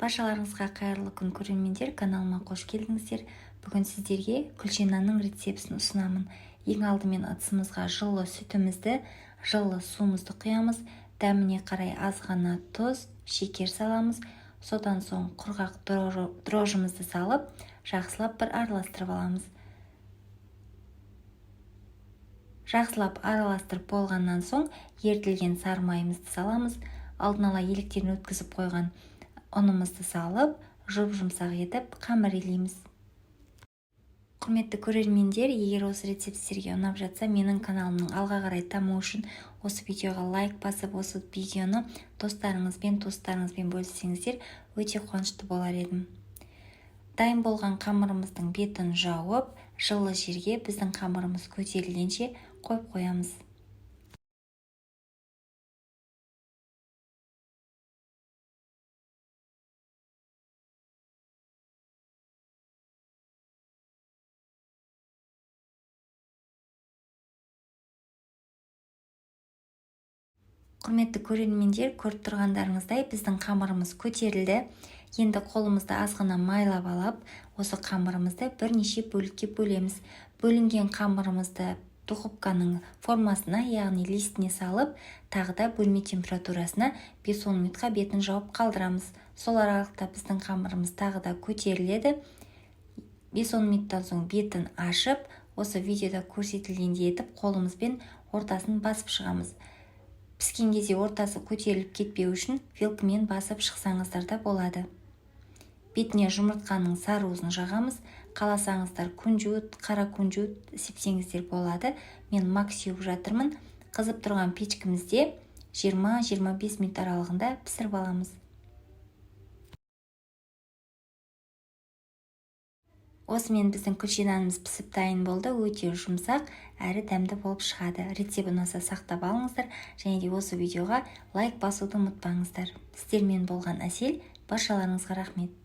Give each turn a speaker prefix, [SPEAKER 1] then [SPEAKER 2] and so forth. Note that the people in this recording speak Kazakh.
[SPEAKER 1] Баршаларыңызға қайырлы күн көрермендер, каналыма қош келдіңіздер. Бүгін сіздерге күлше нанның рецептісін ұсынамын. Ең алдымен ыдысымызға жылы сүтімізді, жылы суымызды құямыз. Дәміне қарай аз ғана тұз, шекер саламыз. Содан соң құрғақ дрожжымызды салып, жақсылап бір араластырып аламыз. Жақсылап араластырып болғаннан соң ерітілген сары майымызды саламыз. Алдын ала електерін өткізіп қойған ұнымызды салып, жұмсақ етіп қамыр илейміз. Құрметті көрермендер, егер осы рецепт сіздерге ұнап жатса, менің каналымның алға қарай дамуы үшін осы видеоға лайк басып, осы видеоны достарыңызбен бөліссеңіздер, өте қуанышты болар едім. Дайын болған қамырымыздың бетін жауып, жылы жерге біздің қамырымыз көтерілгенше қойып қоямыз. Құрметті көрермендер, көріп тұрғандарыңыздай біздің қамырымыз көтерілді. Енді қолымызды азғана майлап алып, осы қамырымызды бірнеше бөлікке бөлеміз. Бөлінген қамырымызды духовканың формасына, яғни листіне салып, тағы да бөлме температурасына 5-10 минутқа бетін жауып қалдырамыз. Сол аралықта біздің қамырымыз тағы да көтеріледі. 5-10 минуттан соң бетін ашып, осы видеода көрсетілгендей етіп қолымызбен ортасын басып шығамыз. Піскен кезде ортасы көтеріліп кетпеу үшін вилкамен басып шықсаңыздар да болады. Бетіне жұмыртқаның сары-уызын жағамыз. Қаласаңыздар күнжіт, қара күнжіт сепсеңіздер болады. Мен макс сеуіп жатырмын. Қызып тұрған печкімізде 20-25 минут аралығында пісіріп аламыз. Осымен біздің күлше нанымыз пісіп дайын болды. Өте жұмсақ әрі дәмді болып шығады. Рецепт ұнаса сақтап алыңыздар, және де осы видеоға лайк басуды ұмытпаңыздар. Сіздермен болған Әсел, баршаларыңызға рахмет.